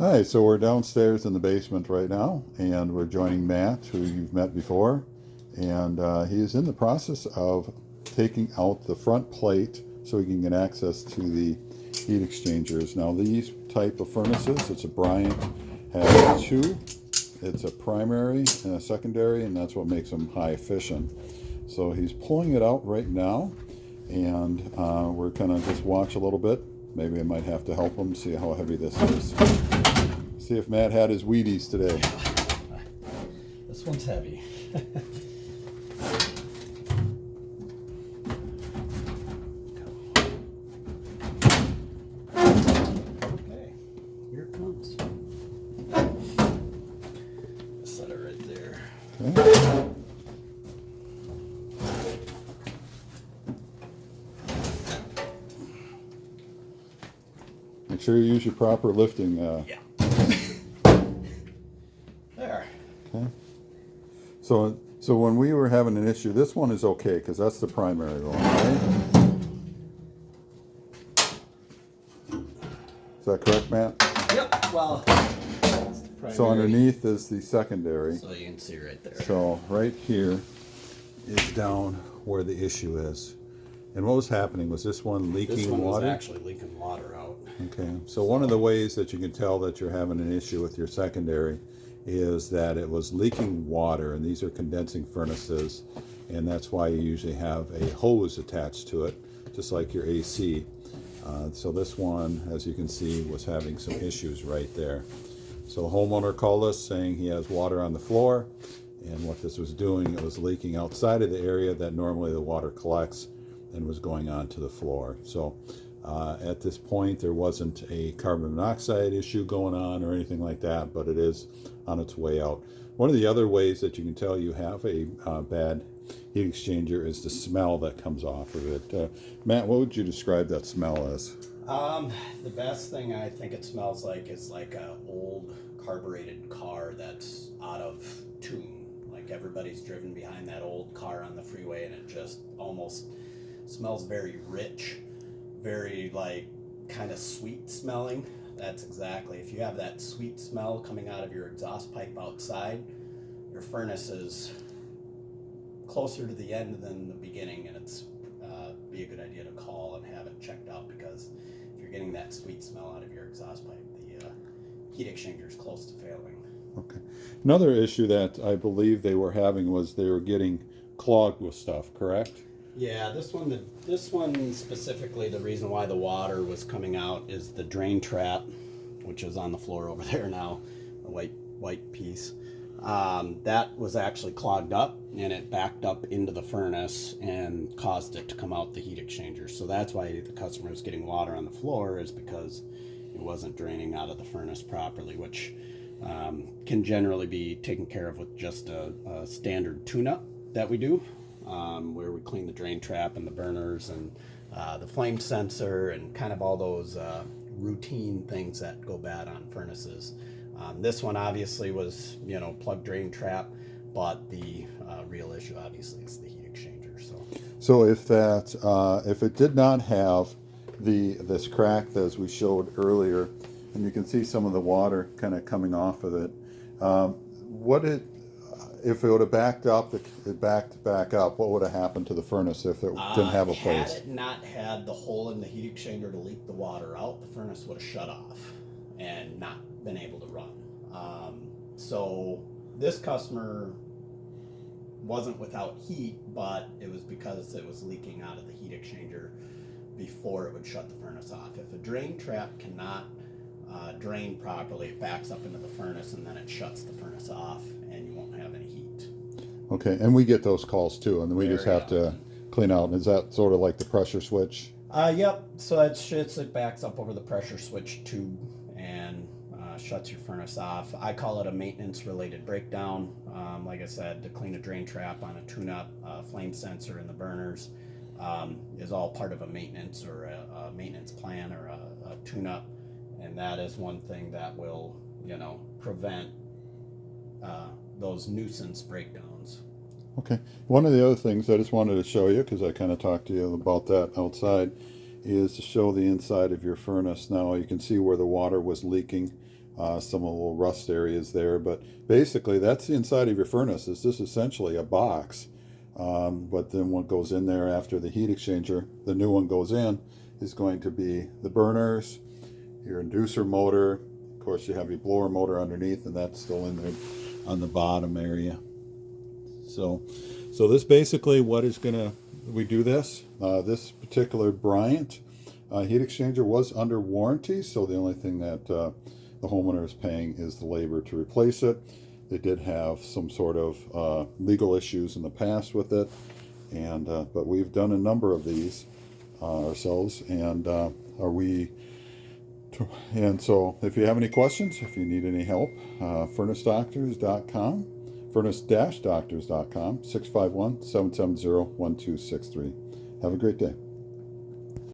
Hi, so we're downstairs in the basement right now, and we're joining Matt, who you've met before, and he is in the process of taking out the front plate so he can get access to the heat exchangers. Now, these type of furnaces, it's a Bryant, has two. It's a primary and a secondary, and that's what makes them high efficient. So he's pulling it out right now, and we're gonna just watch a little bit. Maybe I might have to help him see how heavy this is. See if Matt had his Wheaties today. This one's heavy. Okay, here it comes. Set it right there. Okay. Make sure you use your proper lifting. Yeah. There. Okay. So when we were having an issue, this one is okay because that's the primary one, right? Is that correct, Matt? Yep. Well, it's the primary. So underneath is the secondary. So you can see right there. So right here is down where the issue is. And what was happening was this one leaking This one water? was actually leaking water out. Okay, so one of the ways that you can tell that you're having an issue with your secondary is that it was leaking water, and these are condensing furnaces, and that's why you usually have a hose attached to it, just like your AC. So this one, as you can see, was having some issues right there. So a homeowner called us saying he has water on the floor, and what this was doing, it was leaking outside of the area that normally the water collects and was going onto the floor. So at this point, there wasn't a carbon monoxide issue going on or anything like that, but it is on its way out. One of the other ways that you can tell you have a bad heat exchanger is the smell that comes off of it. Matt, what would you describe that smell as? The best thing I think it smells like is like a old carbureted car that's out of tune. Like everybody's driven behind that old car on the freeway, and it just almost smells very rich, very like kind of sweet smelling. That's exactly, if you have that sweet smell coming out of your exhaust pipe outside, your furnace is closer to the end than the beginning, and it's be a good idea to call and have it checked out, because if you're getting that sweet smell out of your exhaust pipe, the heat exchanger is close to failing. Okay. Another issue that I believe they were having was they were getting clogged with stuff, correct? Yeah, this one specifically, the reason why the water was coming out is the drain trap, which is on the floor over there now, the white piece. That was actually clogged up, and it backed up into the furnace and caused it to come out the heat exchanger. So that's why the customer was getting water on the floor, is because it wasn't draining out of the furnace properly, which can generally be taken care of with just a standard tune-up that we do, where we clean the drain trap and the burners and the flame sensor and kind of all those routine things that go bad on furnaces. This one obviously was, plug drain trap, but the real issue obviously is the heat exchanger. So if it did not have this crack as we showed earlier, and you can see some of the water kind of coming off of it, if it would have backed up, it backed back up, what would have happened to the furnace if it didn't have a place? Had it not had the hole in the heat exchanger to leak the water out, the furnace would have shut off and not been able to run. So this customer wasn't without heat, but it was because it was leaking out of the heat exchanger before it would shut the furnace off. If a drain trap cannot drain properly, it backs up into the furnace, and then it shuts the furnace off, and you won't have any heat. Okay, and we get those calls too, and we just have to clean out. Is that sort of like the pressure switch? Yep. So it backs up over the pressure switch tube and shuts your furnace off. I call it a maintenance-related breakdown. Like I said, to clean a drain trap on a tune-up, flame sensor in the burners is all part of a maintenance or a maintenance plan or a tune-up, and that is one thing that will, prevent those nuisance breakdowns. Okay. One of the other things I just wanted to show you, because I kind of talked to you about that outside, is to show the inside of your furnace. Now you can see where the water was leaking some little rust areas there. But basically, that's the inside of your furnace. It's just essentially a box. But then what goes in there after the heat exchanger, the new one goes in, is going to be the burners, your inducer motor. Of course, you have your blower motor underneath, and that's still in there on the bottom area. So this basically what is gonna, we do this. This particular Bryant heat exchanger was under warranty, so the only thing that the homeowner is paying is the labor to replace it. They did have some sort of legal issues in the past with it, and but we've done a number of these ourselves, and so if you have any questions, if you need any help, furnace-doctors.com, furnace-doctors.com, 651-770-1263. Have a great day.